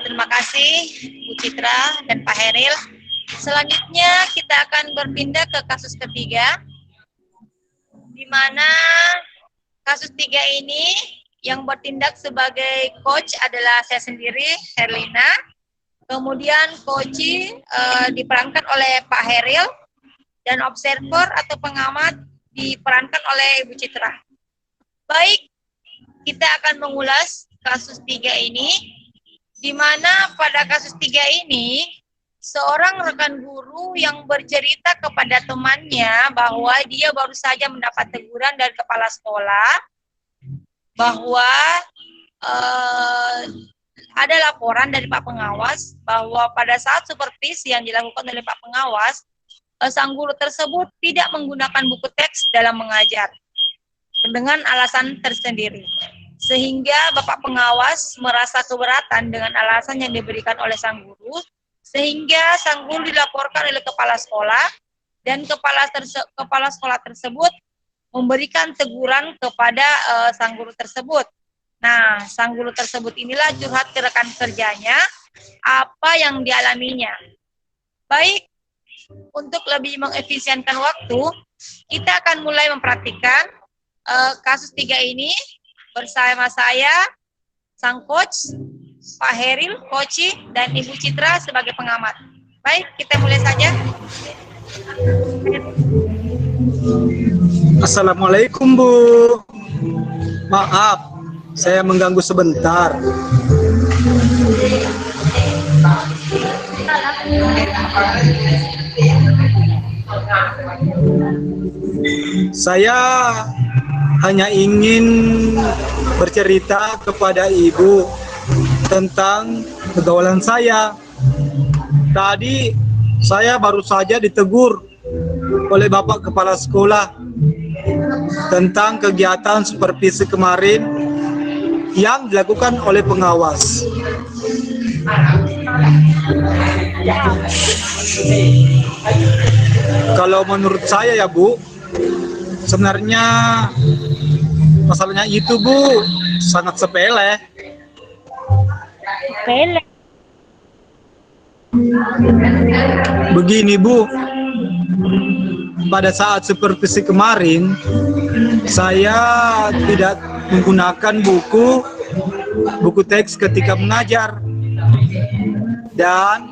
Terima kasih Bu Citra dan Pak Heril. Selanjutnya kita akan berpindah ke kasus ketiga, di mana kasus tiga ini yang bertindak sebagai coach adalah saya sendiri, Herlina. Kemudian coach diperankan oleh Pak Heril, dan observer atau pengamat diperankan oleh Ibu Citra. Baik, kita akan mengulas kasus tiga ini, di mana pada kasus tiga ini, seorang rekan guru yang bercerita kepada temannya bahwa dia baru saja mendapat teguran dari kepala sekolah, bahwa ada laporan dari Pak Pengawas bahwa pada saat supervisi yang dilakukan oleh Pak Pengawas, sang guru tersebut tidak menggunakan buku teks dalam mengajar dengan alasan tersendiri. Sehingga Bapak Pengawas merasa keberatan dengan alasan yang diberikan oleh sang guru, sehingga sang guru dilaporkan oleh kepala sekolah, dan kepala sekolah tersebut memberikan teguran kepada sang guru tersebut. Nah, sang guru tersebut inilah curhat ke rekan kerjanya apa yang dialaminya. Baik, untuk lebih mengefisienkan waktu, kita akan mulai memperhatikan kasus tiga ini bersama saya, sang coach, Pak Heril, coach, dan Ibu Citra sebagai pengamat. Baik, kita mulai saja. Assalamualaikum Bu. Maaf, saya mengganggu sebentar. Saya hanya ingin bercerita kepada Ibu tentang pergaulan saya. Tadi saya baru saja ditegur oleh Bapak Kepala Sekolah tentang kegiatan supervisi kemarin yang dilakukan oleh pengawas. Kalau menurut saya ya Bu, sebenarnya masalahnya itu Bu sangat sepele. Begini Bu, pada saat supervisi kemarin saya tidak menggunakan buku teks ketika mengajar, dan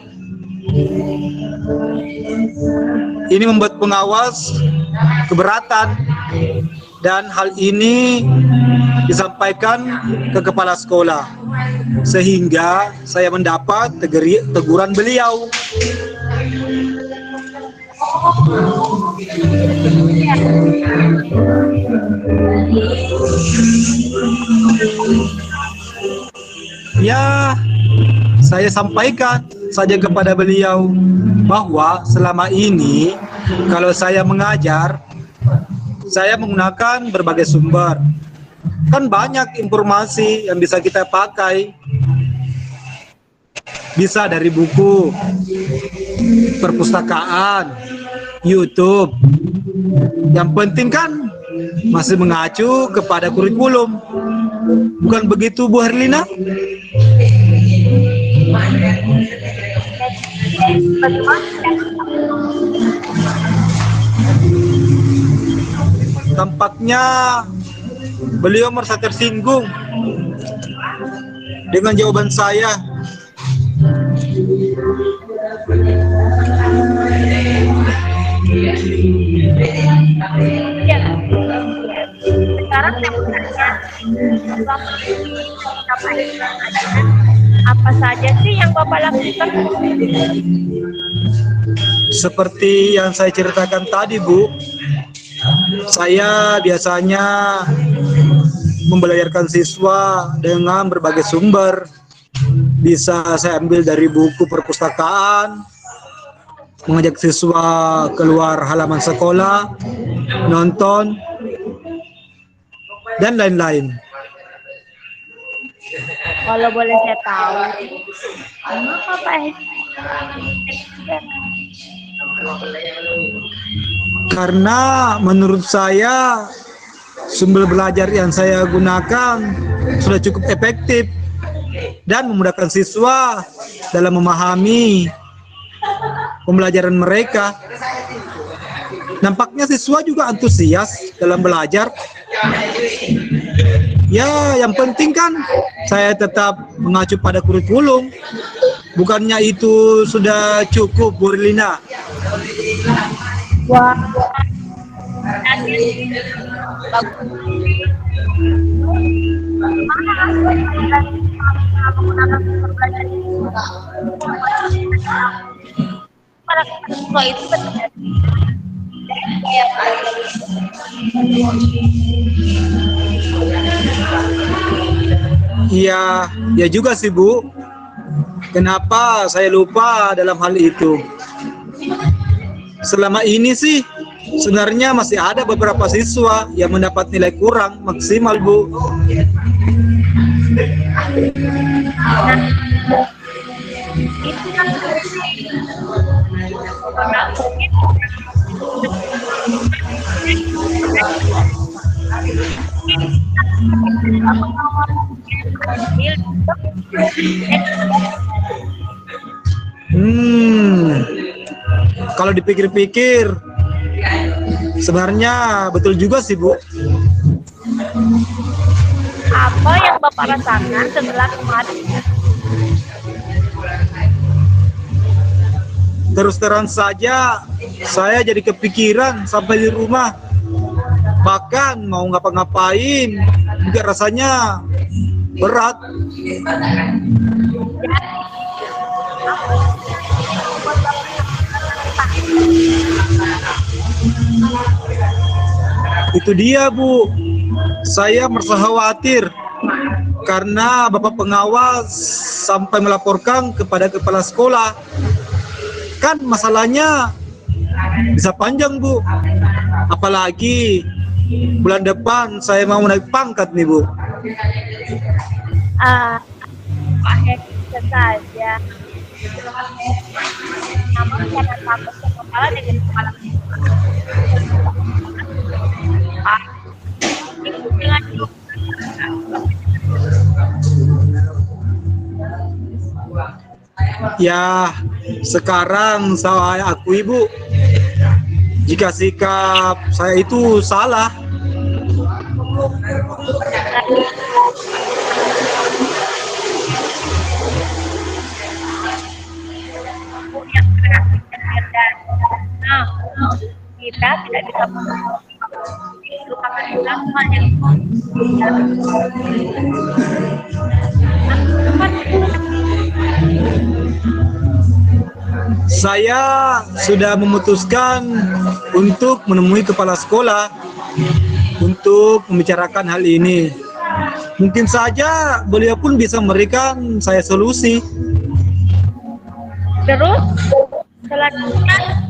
ini membuat pengawas keberatan, dan hal ini disampaikan ke kepala sekolah, sehingga saya mendapat teguran beliau. Ya, saya sampaikan saja kepada beliau bahwa selama ini kalau saya mengajar, saya menggunakan berbagai sumber. Kan banyak informasi yang bisa kita pakai. Bisa dari buku, perpustakaan, YouTube. Yang penting kan masih mengacu kepada kurikulum. Bukan begitu Bu Herlina? Tampaknya beliau merasa tersinggung dengan jawaban saya. Sekarang saya bertanya, apa saja sih yang Bapak lakukan? Seperti yang saya ceritakan tadi Bu, saya biasanya membelajarkan siswa dengan berbagai sumber. Bisa saya ambil dari buku perpustakaan, mengajak siswa keluar halaman sekolah, nonton, dan lain-lain. Kalau boleh saya tahu, kenapa Pak? Karena menurut saya sumber belajar yang saya gunakan sudah cukup efektif dan memudahkan siswa dalam memahami pembelajaran mereka. Nampaknya siswa juga antusias dalam belajar. Ya, yang penting kan saya tetap mengacu pada kurikulum. Bukannya itu sudah cukup, Bu Herlina? Wah, para siswa itu Iya, ya juga sih Bu. Kenapa saya lupa dalam hal itu? Selama ini sih sebenarnya masih ada beberapa siswa yang mendapat nilai kurang maksimal, Bu. itu kan Kalau dipikir-pikir, sebenarnya betul juga sih, Bu. apa yang Bapak rasakan setelah kemarin? Terus terang saja, saya jadi kepikiran sampai di rumah. Bahkan mau ngapa-ngapain, juga rasanya berat. Itu dia, Bu. Saya merasa khawatir karena Bapak pengawas sampai melaporkan kepada kepala sekolah. Kan masalahnya bisa panjang, Bu. Apalagi bulan depan saya mau naik pangkat nih, Bu. Pak Hedi saja. Namun jangan takut ke kepala dengan kepala. Dengan Ya, sekarang saya akui, Bu, jika sikap saya itu salah. kita tidak bisa melupakan hal yang Saya sudah memutuskan untuk menemui kepala sekolah untuk membicarakan hal ini. Mungkin saja beliau pun bisa memberikan saya solusi. terus selanjutnya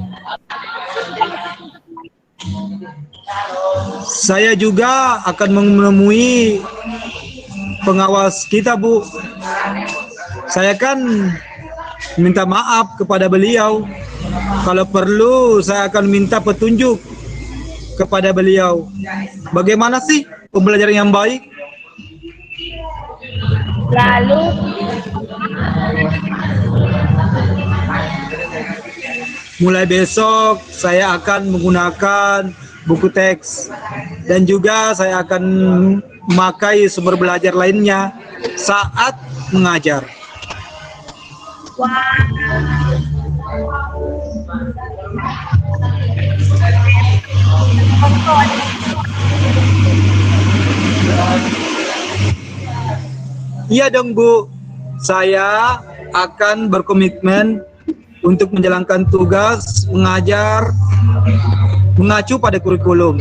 Saya juga akan menemui pengawas kita, Bu. Saya kan minta maaf kepada beliau. Kalau perlu, saya akan minta petunjuk kepada beliau. Bagaimana sih pembelajaran yang baik? lalu Mulai besok, saya akan menggunakan buku teks. Dan juga saya akan memakai sumber belajar lainnya saat mengajar. wah Iya dong, Bu. Saya akan berkomitmen untuk menjalankan tugas mengajar mengacu pada kurikulum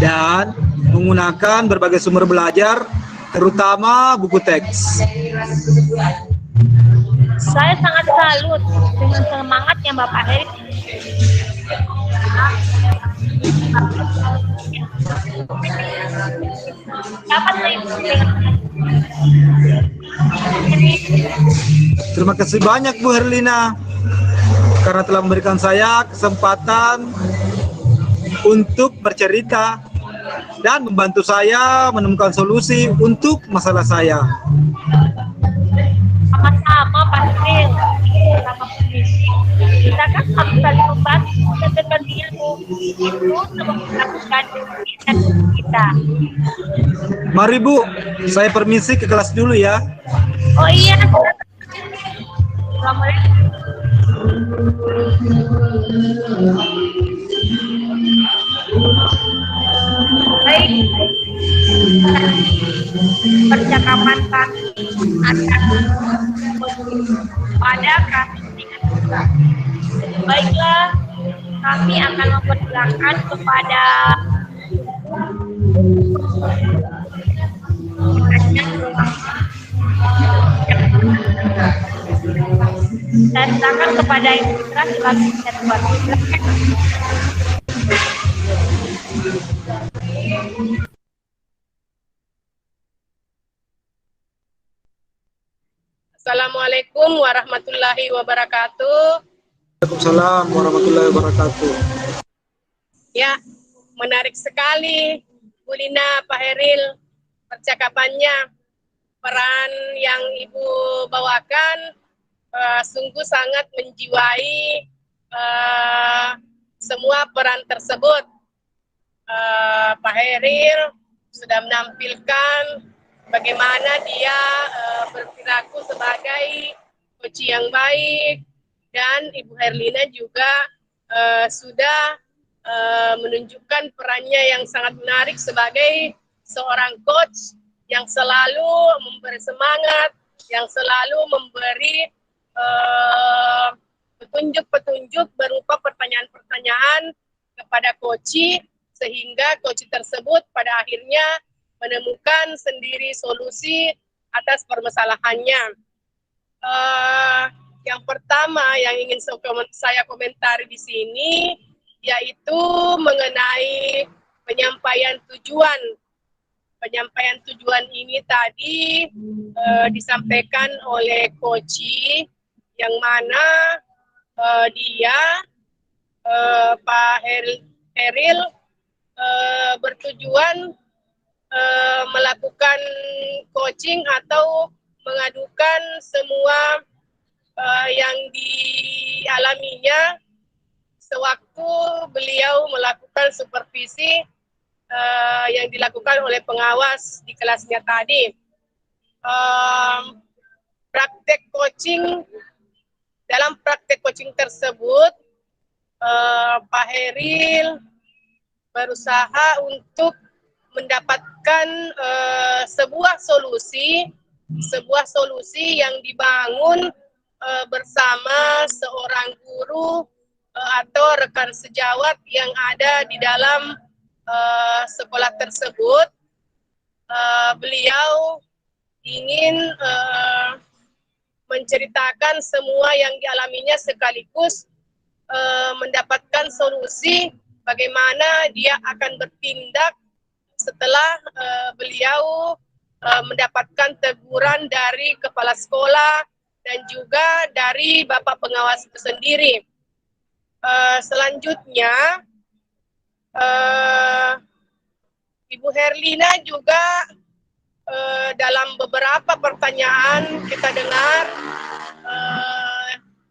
dan menggunakan berbagai sumber belajar, terutama buku teks. saya sangat salut dengan semangatnya Bapak Heri. Dapat Terima kasih banyak, Bu Herlina, karena telah memberikan saya kesempatan untuk bercerita dan membantu saya menemukan solusi untuk masalah saya. itu untuk melakukan kita. Mari Bu, saya permisi ke kelas dulu ya. Oh iya, Assalamualaikum. Baik, percakapan kami akan pada kami. Baiklah, kami akan mempersilakan kepada dan silakan kepada Ibu Putra, silakan. Assalamualaikum warahmatullahi wabarakatuh. Waalaikumsalam warahmatullahi wabarakatuh. Ya, menarik sekali Bu Lina, Pak Heril, percakapannya. Peran yang Ibu bawakan sungguh sangat menjiwai semua peran tersebut. Pak Heril sudah menampilkan bagaimana dia berperilaku sebagai coach yang baik, dan Ibu Herlina juga sudah menunjukkan perannya yang sangat menarik sebagai seorang coach yang selalu memberi semangat, yang selalu memberi petunjuk-petunjuk berupa pertanyaan-pertanyaan kepada coach, sehingga coach tersebut pada akhirnya menemukan sendiri solusi atas permasalahannya. Yang pertama yang ingin saya komentari di sini yaitu mengenai penyampaian tujuan. Penyampaian tujuan ini tadi disampaikan oleh Koci, yang mana dia Pak Heril bertujuan melakukan coaching atau mengadukan semua yang dialaminya sewaktu beliau melakukan supervisi yang dilakukan oleh pengawas di kelasnya tadi. Praktek coaching, dalam praktek coaching tersebut Pak Heril berusaha untuk mendapatkan sebuah solusi yang dibangun bersama seorang guru atau rekan sejawat yang ada di dalam sekolah tersebut. Beliau ingin menceritakan semua yang dialaminya sekaligus mendapatkan solusi bagaimana dia akan bertindak setelah beliau mendapatkan teguran dari kepala sekolah dan juga dari Bapak pengawas itu sendiri. Selanjutnya, Ibu Herlina juga dalam beberapa pertanyaan kita dengar,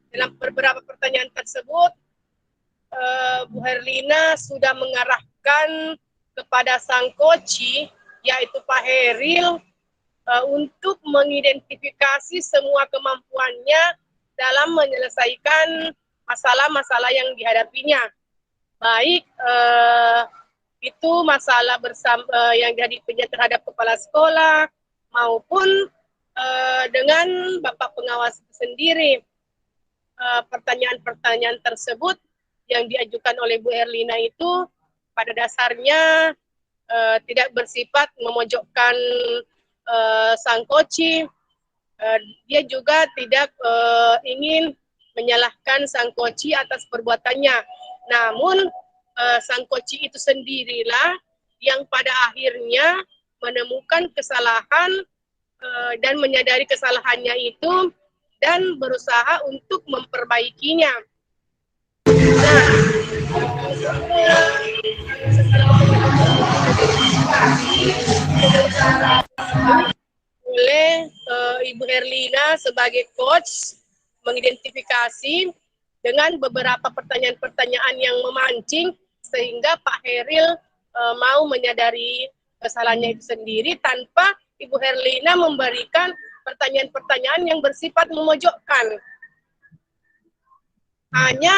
dalam beberapa pertanyaan tersebut, Bu Herlina sudah mengarahkan kepada sang coach, yaitu Pak Heril, untuk mengidentifikasi semua kemampuannya dalam menyelesaikan masalah-masalah yang dihadapinya. Baik itu masalah yang dihadapinya terhadap kepala sekolah maupun dengan Bapak pengawas itu sendiri. Pertanyaan-pertanyaan tersebut yang diajukan oleh Bu Herlina itu pada dasarnya tidak bersifat memojokkan sang coach. Dia juga tidak ingin menyalahkan sang coach atas perbuatannya. Namun sang coach itu sendirilah yang pada akhirnya menemukan kesalahan dan menyadari kesalahannya itu dan berusaha untuk memperbaikinya. Nah, oleh Ibu Herlina sebagai coach mengidentifikasi dengan beberapa pertanyaan-pertanyaan yang memancing sehingga Pak Heril mau menyadari kesalahannya itu sendiri tanpa Ibu Herlina memberikan pertanyaan-pertanyaan yang bersifat memojokkan. Hanya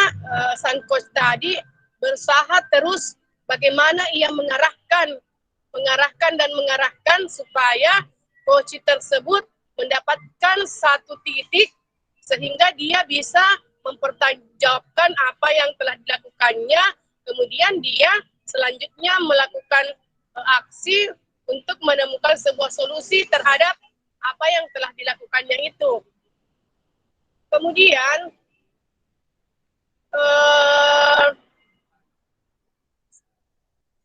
sang coach tadi berusaha terus bagaimana ia mengarahkan supaya coach tersebut mendapatkan satu titik sehingga dia bisa mempertanggungjawabkan apa yang telah dilakukannya, kemudian dia selanjutnya melakukan aksi untuk menemukan sebuah solusi terhadap apa yang telah dilakukannya itu. Kemudian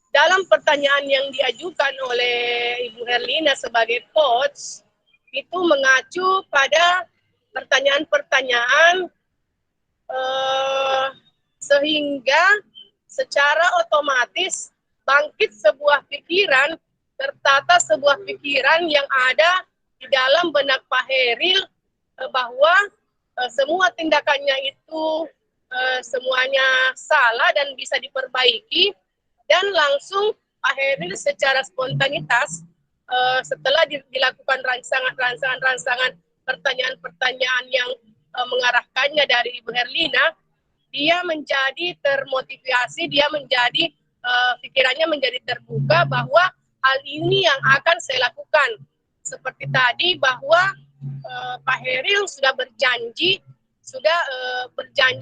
dalam pertanyaan yang diajukan oleh Ibu Herlina sebagai coach, itu mengacu pada pertanyaan-pertanyaan sehingga secara otomatis bangkit sebuah pikiran, tertata sebuah pikiran yang ada di dalam benak Pak Heril bahwa semua tindakannya itu semuanya salah dan bisa diperbaiki, dan langsung Pak Heril secara spontanitas setelah dilakukan rangsangan pertanyaan-pertanyaan yang mengarahkannya dari Ibu Herlina, dia menjadi termotivasi, dia menjadi pikirannya menjadi terbuka bahwa hal ini yang akan saya lakukan. Seperti tadi bahwa Pak Heril sudah berjanji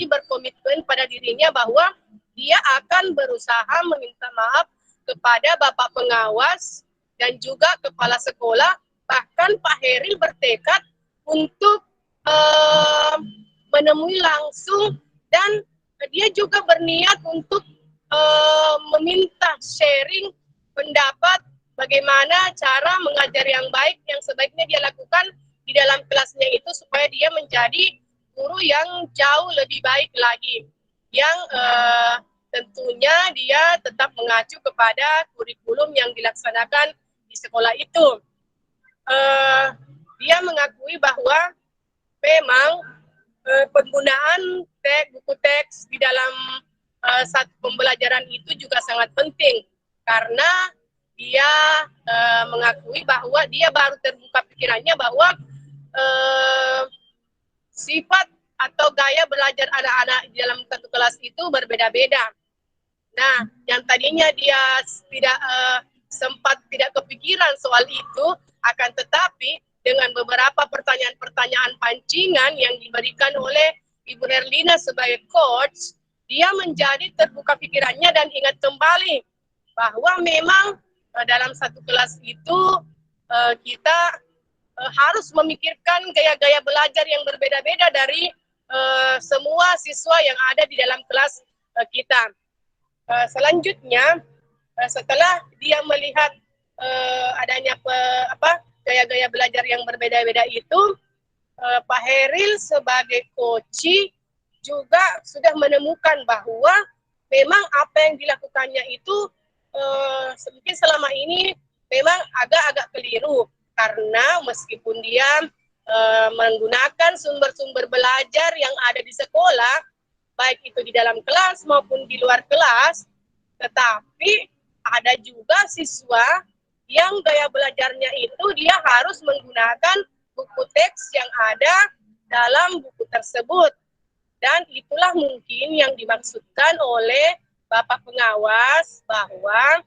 berkomitmen pada dirinya bahwa dia akan berusaha meminta maaf kepada Bapak Pengawas dan juga Kepala Sekolah. Bahkan Pak Heril bertekad untuk menemui langsung, dan dia juga berniat untuk meminta sharing pendapat bagaimana cara mengajar yang baik yang sebaiknya dia lakukan di dalam kelasnya itu supaya dia menjadi guru yang jauh lebih baik lagi, yang tentunya dia tetap mengacu kepada kurikulum yang dilaksanakan di sekolah itu. Dia mengakui bahwa memang penggunaan buku teks di dalam satu pembelajaran itu juga sangat penting, karena dia mengakui bahwa dia baru terbuka pikirannya bahwa sifat atau gaya belajar anak-anak di dalam satu kelas itu berbeda-beda. Nah, yang tadinya dia tidak sempat tidak kepikiran soal itu, akan tetapi dengan beberapa pertanyaan-pertanyaan pancingan yang diberikan oleh Ibu Herlina sebagai coach, dia menjadi terbuka pikirannya dan ingat kembali bahwa memang dalam satu kelas itu kita harus memikirkan gaya-gaya belajar yang berbeda-beda dari semua siswa yang ada di dalam kelas kita. Selanjutnya, setelah dia melihat adanya gaya-gaya belajar yang berbeda-beda itu, Pak Heril sebagai coach juga sudah menemukan bahwa memang apa yang dilakukannya itu mungkin selama ini memang agak-agak keliru, karena meskipun dia menggunakan sumber-sumber belajar yang ada di sekolah, baik itu di dalam kelas maupun di luar kelas, tetapi ada juga siswa yang gaya belajarnya itu dia harus menggunakan buku teks yang ada dalam buku tersebut. Dan itulah mungkin yang dimaksudkan oleh Bapak Pengawas bahwa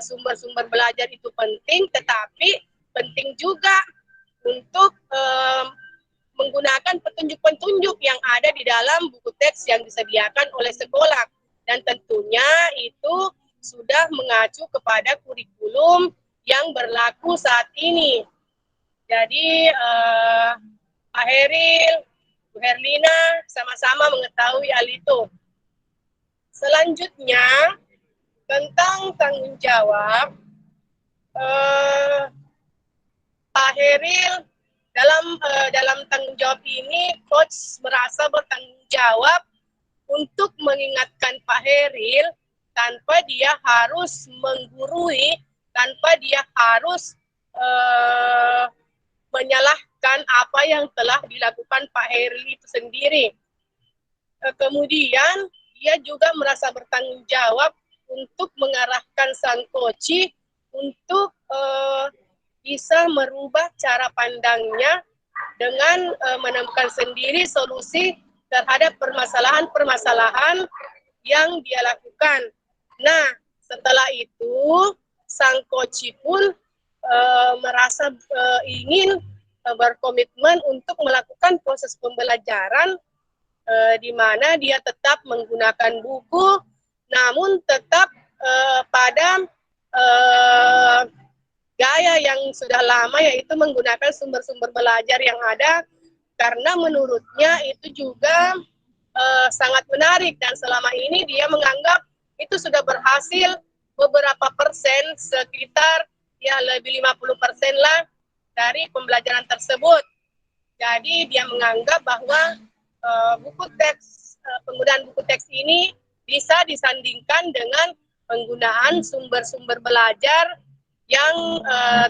sumber-sumber belajar itu penting, tetapi penting juga untuk menggunakan petunjuk-petunjuk yang ada di dalam buku teks yang disediakan oleh sekolah. Dan tentunya itu sudah mengacu kepada kurikulum yang berlaku saat ini. Jadi Pak Heril, Bu Herlina sama-sama mengetahui hal itu. Selanjutnya, tentang tanggung jawab, Pak Heril dalam tanggung jawab ini, coach merasa bertanggung jawab untuk mengingatkan Pak Heril tanpa dia harus menggurui, tanpa dia harus menyalahkan apa yang telah dilakukan Pak Heril itu sendiri. Kemudian dia juga merasa bertanggung jawab untuk mengarahkan sang koci untuk bisa merubah cara pandangnya dengan menemukan sendiri solusi terhadap permasalahan-permasalahan yang dia lakukan. Nah, setelah itu sang koci pun merasa ingin berkomitmen untuk melakukan proses pembelajaran di mana dia tetap menggunakan buku, namun tetap pada gaya yang sudah lama, yaitu menggunakan sumber-sumber belajar yang ada, karena menurutnya itu juga sangat menarik, dan selama ini dia menganggap itu sudah berhasil beberapa persen, sekitar ya lebih 50% lah dari pembelajaran tersebut. Jadi dia menganggap bahwa penggunaan buku teks ini bisa disandingkan dengan penggunaan sumber-sumber belajar yang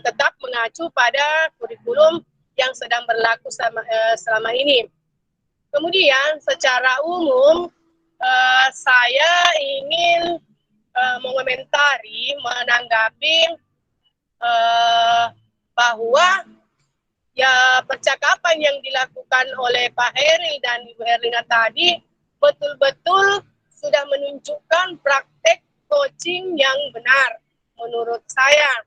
tetap mengacu pada kurikulum yang sedang berlaku selama ini. Kemudian secara umum saya ingin menanggapi bahwa ya percakapan yang dilakukan oleh Pak Heri dan Ibu Herlina tadi betul-betul sudah menunjukkan praktek coaching yang benar menurut saya,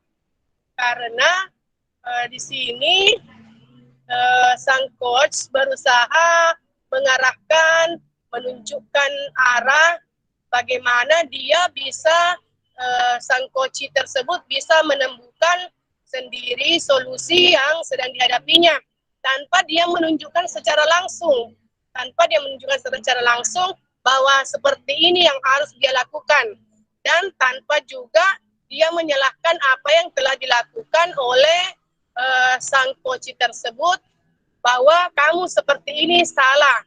karena di sini sang coach berusaha mengarahkan, menunjukkan arah bagaimana dia bisa sang coach tersebut bisa menemukan sendiri solusi yang sedang dihadapinya tanpa dia menunjukkan secara langsung, bahwa seperti ini yang harus dia lakukan, dan tanpa juga dia menyalahkan apa yang telah dilakukan oleh sang coach tersebut bahwa kamu seperti ini salah.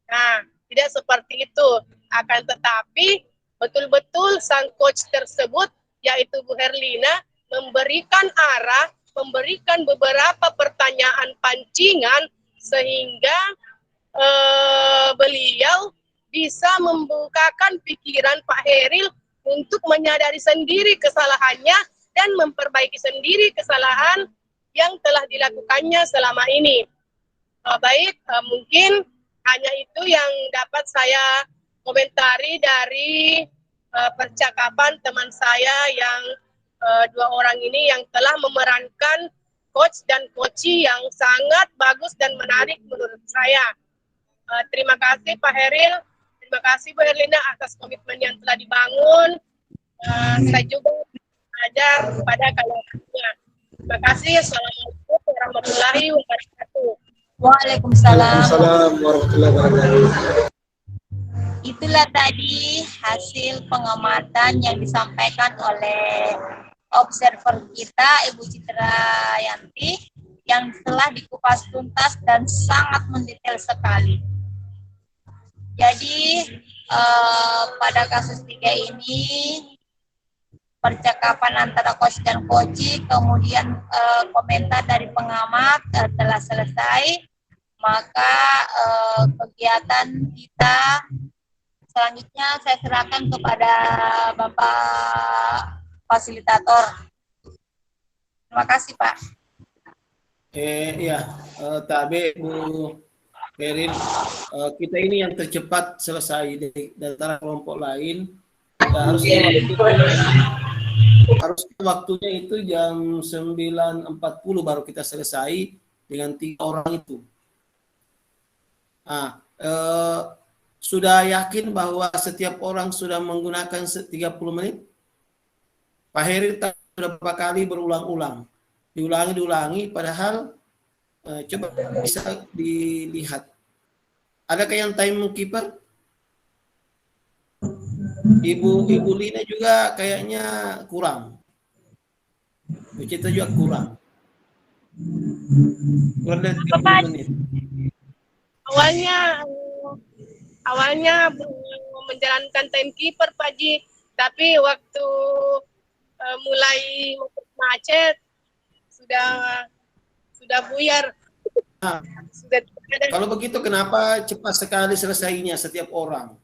Nah, tidak seperti itu. Akan tetapi betul-betul sang coach tersebut, yaitu Bu Herlina, memberikan arah, memberikan beberapa pertanyaan pancingan sehingga beliau bisa membukakan pikiran Pak Heril untuk menyadari sendiri kesalahannya dan memperbaiki sendiri kesalahan yang telah dilakukannya selama ini. Mungkin hanya itu yang dapat saya komentari dari percakapan teman saya yang dua orang ini yang telah memerankan coach dan coachi yang sangat bagus dan menarik menurut saya. Terima kasih Pak Heril, terima kasih Bu Herlina atas komitmen yang telah dibangun. Saya juga belajar pada kalian. Terima kasih. Assalamualaikum warahmatullahi wabarakatuh. Waalaikumsalam. Waalaikumsalam warahmatullahi wabarakatuh. Itulah tadi hasil pengamatan yang disampaikan oleh observer kita, Ibu Citra Yanti, yang telah dikupas tuntas dan sangat mendetail sekali. Jadi pada kasus 3 ini percakapan antara coach dan coach, kemudian komentar dari pengamat telah selesai, maka kegiatan kita selanjutnya saya serahkan kepada Bapak Fasilitator. Terima kasih Pak. Tabe Bu Perin, kita ini yang tercepat selesai dari antara kelompok lain. Harusnya waktunya itu jam 9.40 baru kita selesai dengan 3 orang itu. Sudah yakin bahwa setiap orang sudah menggunakan 30 menit? Pak Heri sudah beberapa kali berulang-ulang. Diulangi, padahal coba bisa dilihat. Adakah yang timekeeper? Ibu Lina juga kayaknya kurang. Bu Citra juga kurang. Kurang dari 30 menit. Awalnya menjalankan timekeeper Pak Ji, tapi waktu mulai macet sudah buyar. Kalau begitu kenapa cepat sekali selesainya setiap orang?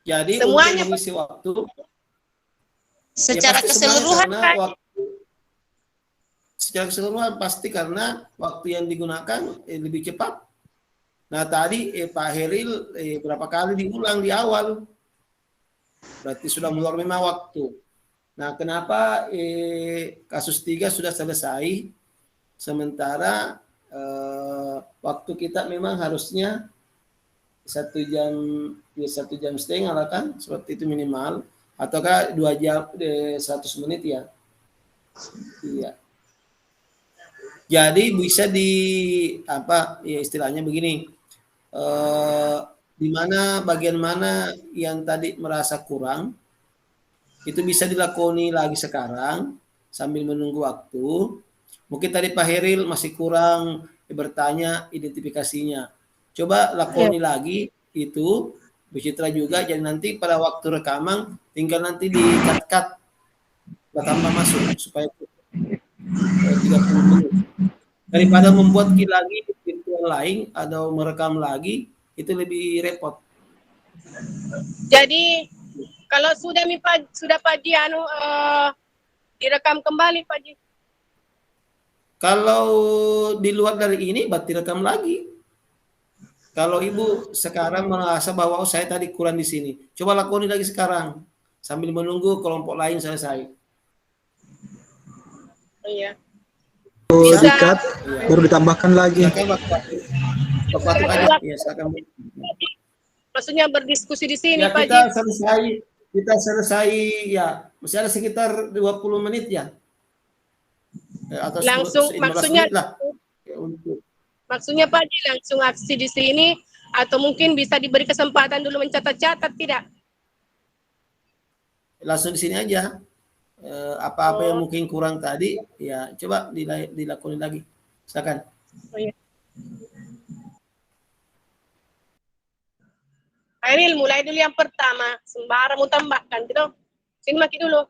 Jadi Semuanya untuk mengisi waktu ya Secara pasti sebenarnya keseluruhan, karena Pak. waktu secara keseluruhan pasti karena waktu yang digunakan lebih cepat. Nah tadi Pak Heril berapa kali diulang di awal, berarti sudah mengeluarkan memang waktu. Nah kenapa kasus 3 sudah selesai, sementara waktu kita memang harusnya 1 jam, ya 1 jam setengah lah kan, seperti itu minimal, ataukah 2 jam 100 menit ya. Iya. Jadi bisa di apa ya istilahnya begini, di mana bagian mana yang tadi merasa kurang itu bisa dilakoni lagi sekarang sambil menunggu waktu. Mungkin tadi Pak Heril masih kurang bertanya identifikasinya. Coba lakoni lagi itu, Bu Citra juga, jadi nanti pada waktu rekaman tinggal nanti di-cut tambah masuk supaya 30 menit. Daripada membuat lagi virtual lain atau merekam lagi, itu lebih repot. Jadi kalau sudah Pak Ji direkam kembali Pak Ji. Kalau di luar dari ini, berarti rekam lagi. Kalau Ibu sekarang merasa bahwa saya tadi kurang di sini, coba lakoni lagi sekarang sambil menunggu kelompok lain selesai. Iya. Bisa Bisa. dikat, baru ditambahkan lagi. Silakan Pak aja. Ya, silakan. Maksudnya berdiskusi di sini Ya, Pak Ji. kita selesai ya, masih ada sekitar 20 menit ya. Atau Langsung 15 maksudnya menit lah. Ya, untuk maksudnya Pak Ji langsung aksi di sini atau mungkin bisa diberi kesempatan dulu mencatat-catat tidak? langsung di sini aja. Apa-apa yang mungkin kurang tadi, ya coba dilakoni lagi. Silakan. Oh, iya. Airil, mulai dulu yang pertama. Sembara mau tambahkan, gitu. Sini maki dulu.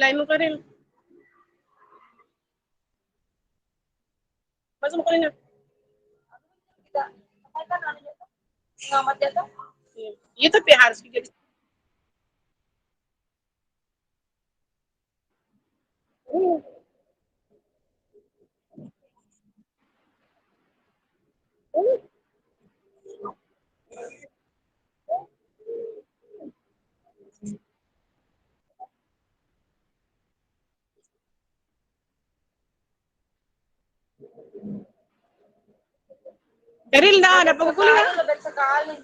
Mulai mo ka rin. Masuk mo ka rin. Kita kan anu jatuh, pengamat jatuh. Iya tapi harus juga. Eril na, ada pagkukuling na. Lebih sekali.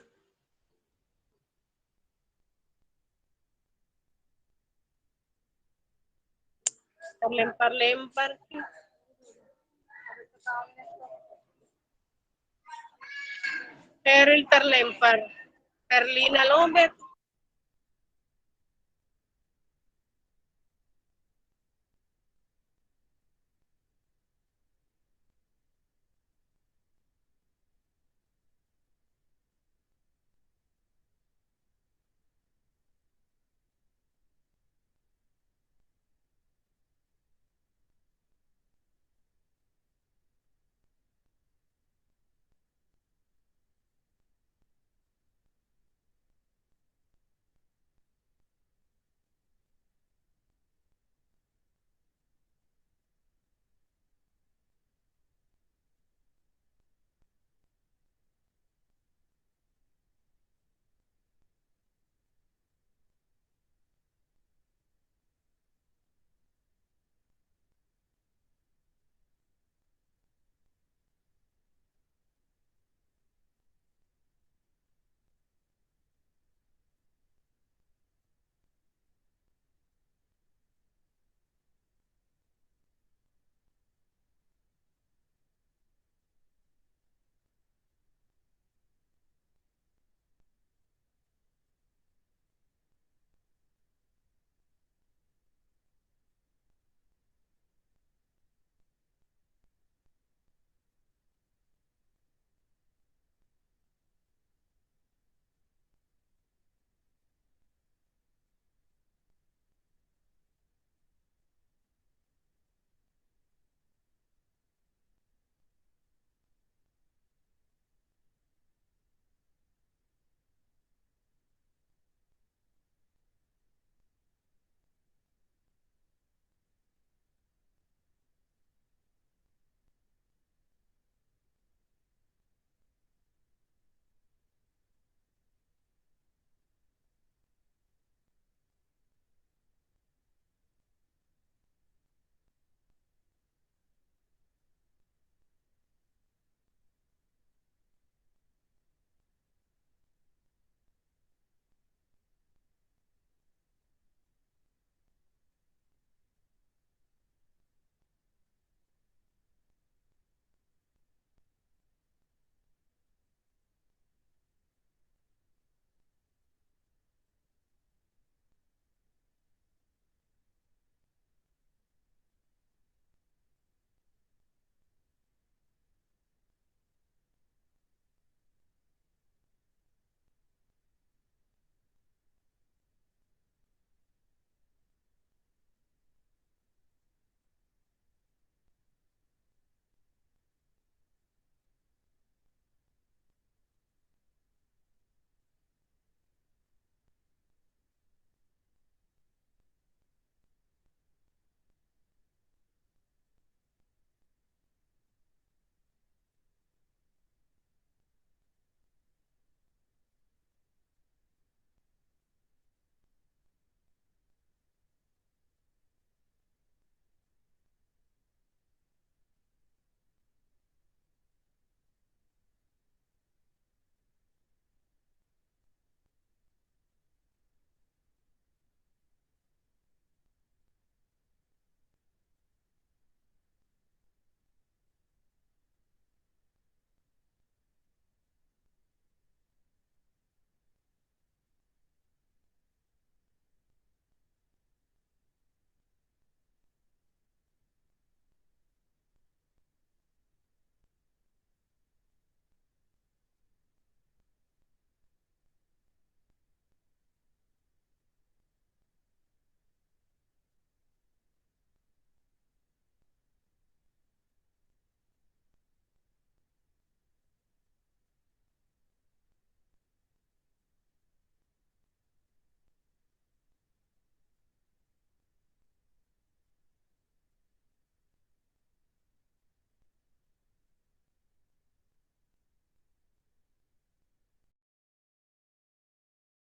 Terlempar-lempar. Eril terlempar. Erlina lobet.